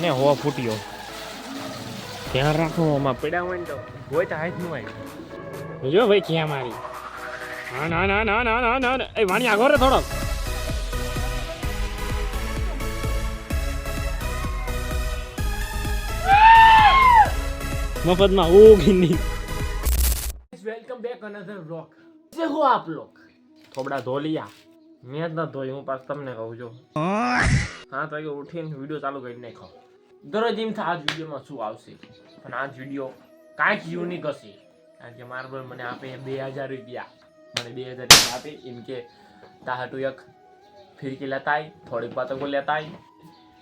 ને હો ફૂટ્યો. ધ્યાન રાખો આમાં પડ્યા હોય ને તો હોય તો હાથ નું આવી જો ભાઈ ક્યાં મારી. હા ના ના ના ના ના ના એ વાણી આગો રે થોડો. મફતમાં ઉગી નહીં. Welcome back another vlog. જે હો આપ લોગ થોડા ધોલિયા મેં જ ન ધોઈ, હું પાછ તમને કહું છું. 7 વાગે ઉઠીને વિડીયો ચાલુ કરી નાખો. દરરોજ એમ થાય આજ વિડીયોમાં શું આવશે, પણ આજ વિડીયો કાંઈક યુનિક હશે. કારણ કે મારા ભાઈ મને આપે 2000 રૂપિયા, મને 2000 રૂપિયા આપે એમ કે તાહટુ એક ફિરકી લેતા આય, થોડીક પતંગો લેતા આય,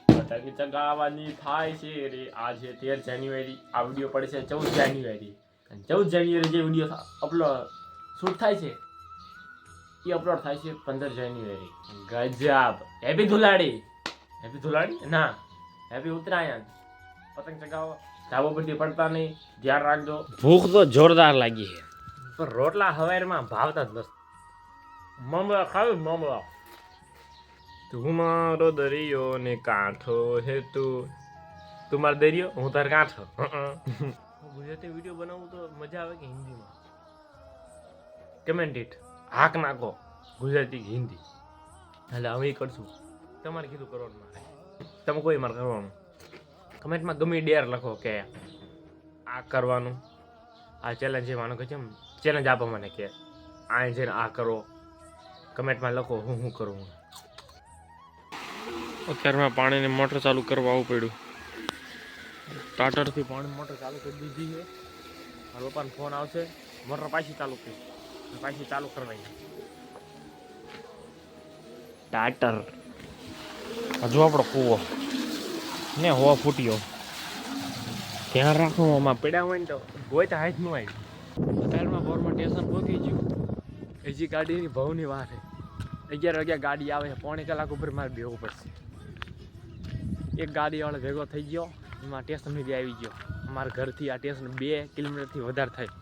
પતંગ ચગાવવાની થાય છે રે. આજે 13 જાન્યુઆરી, આ વિડીયો પડે છે 14 જાન્યુઆરી. 14 જાન્યુઆરી જે વિડીયો અપલોડ શૂટ થાય છે એ અપલોડ થાય છે 15 જાન્યુઆરી. ગજબ. હેપી ધુલાડી. હેપી ધુલાડી ના, હેપી ઉત્તરાયણ. પતંગ ચગાવો, ધાબા પરથી પડતા નહીં, ધ્યાન રાખજો. ભૂખ તો જોરદાર લાગી છે, પણ રોટલા હવારમાં ભાવતા જ નથી. મમરા ખાવ મમરા. તું મારો દરિયો ને કાંઠો હે તું મારો દરિયો, હું તાર કાંઠો. ગુજરાતી વિડીયો બનાવું તો મજા આવે કે હિન્દીમાં? કમેન્ટ ઇટ, હાક નાખો ગુજરાતી કે હિન્દી. એટલે હવે કરશું, તમારે કીધું કરવાનું, તમે કોઈ મારે કરવાનું. કમેન્ટમાં ગમે ડેર લખો કે આ કરવાનું, આ ચેલેન્જ છે. માનો કે છે ચેલેન્જ આપો મને કે આ છે ને આ કરો. કમેન્ટમાં લખો હું કરું. અત્યારમાં પાણીની મોટર ચાલુ કરવા આવવું પડ્યું. ટાટરથી પાણી મોટર ચાલુ કરી દીધી છે. મારા પપ્પાનો ફોન આવશે, મોટર પાછી ચાલુ કરી, પાછી ચાલુ કરવાની. ટાટર હજુ આપણો કૂવો ને હો ફૂટ્યો. ધ્યાન રાખો આમાં પડ્યા હોય ને તો હોય તો હાથ નું આવી. અત્યારમાં બોરમાં સ્ટેશન પહોંચી ગયું. હજી ગાડીની ભાવની વાર છે. 11 વાગ્યા ગાડી આવે છે, 1.5 કલાક ઉપર મારે બેવું પડશે. એક ગાડીવાળો ભેગો થઈ ગયો, એમાં સ્ટેશન બી આવી ગયો. અમારા ઘરથી આ સ્ટેશન 2 કિલોમીટરથી વધારે થાય.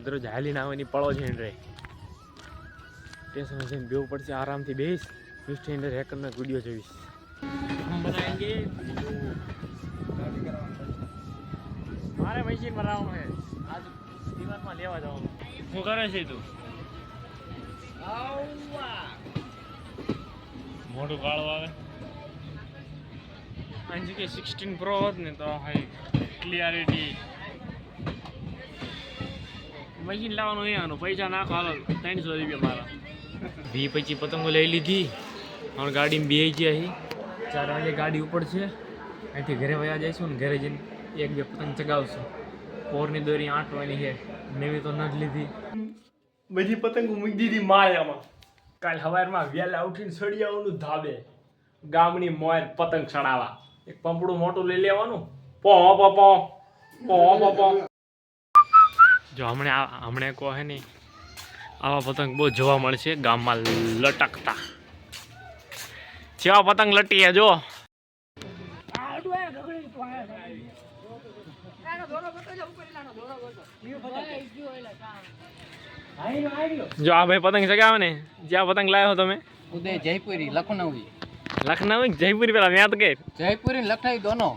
દરરોજ હાલીને આવવાની પળો જઈને રહે. સ્ટેશન જઈને બેવું પડશે આરામથી. બેસ 20 મિનિટ હેકરનો વિડીયો જોઈશ. મારે મશીન બનાવવાનું છે, આજ દિવાલમાં લેવા જવાનું. શું કરે છે તું? મોટું કાળું આવે. આની જગ્યાએ 16 પ્રો હોત ને તો હાઈ ક્લિયરિટી. મશીન લાવવાનું એનું પૈસા નાખો, હાલો 300 રૂપિયા મારા. 20-25 પતંગો લઈ લીધી. હવે ગાડીમાં બેસી ગયા અહીં. 4 વાગે ગાડી ઉપડશે. અહીંથી ઘરે વયા જઈશું ને ઘરે જઈને 1-2 પતંગ ચગાવશું. પોરની દોરી 8 વાળી છે, નવી તો ન જ લીધી. બધી પતંગો મૂકી દીધી માળામાં. કાલ સવારમાં વહેલા ઉઠીને સડી આવવાનું ધાબે, ગામની મોર પતંગ ચડાવવા. એક પંપડું મોટું લઈ લેવાનું. પો પો પો પો પો. જો હમણાં કહો હે નહીં, આવા પતંગ બહુ જોવા મળશે ગામમાં લટકતા. જેવા પતંગ લટીએ જો. જો આ ભાઈ પતંગ ચગાવે ને, જ્યાં પતંગ લાવ્યો તમે? ઉદય જયપુરી લખનવી. લખનવી જયપુરી પેલા મેં તો કે જયપુરી લખનવી દોનો.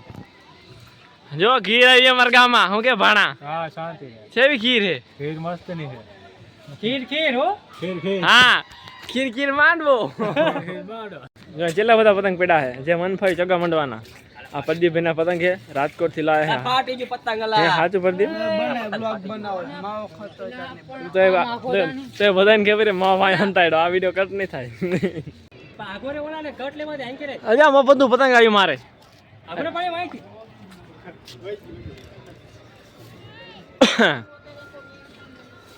જો ખીર આવી અમારા ગામમાં. હું કે ભાણા? હા શાંતિ છે ખીર હે. ખીર મસ્ત ની છે. ખીર હો. ખીર હા ખીર માંડવો. જો કેટલા બધા પતંગ પડ્યા છે, જે મન ફાવી ચગા મંડવાના. આ પ્રદીપભાઈ ના પતંગ છે, રાજકોટ થી લાયા છે. પાટી જી પતંગ હે સાચું પ્રદીપ? બને બ્લોગ બનાવો માવો ખાતો તો બધાને ખબર માં ભાઈ હંતાડો. આ વિડિયો કટ નહીં થાય. આગોરે ઓલાને કટ લેવા દે આઈ કરે. અજા મફતનું પતંગ આવ્યું મારે. આગોરે પાડે માહિતી.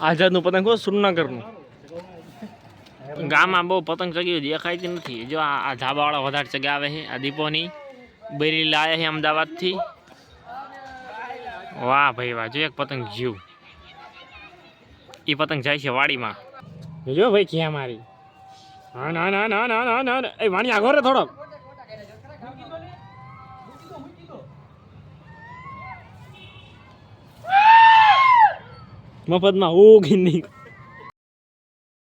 આઝાદનું પતંગ હો, સુરનગરનું. ગામમાં બહુ પતંગ ચગ્યું દેખાતી નથી. જો આ ધાબાવાળા વધારે ચગાવે છે. આ દીપોની બેરી લાયા છે અમદાવાદથી. વાહ ભાઈ વાહ. જો એક પતંગ જીવ, એ પતંગ જાય છે વાડીમાં. જો ભાઈ ક્યાં મારી. હા ના ના ના ના ના ના એ વાણી આગો રે થોડોક. મફતમાં ઉગી નહીં.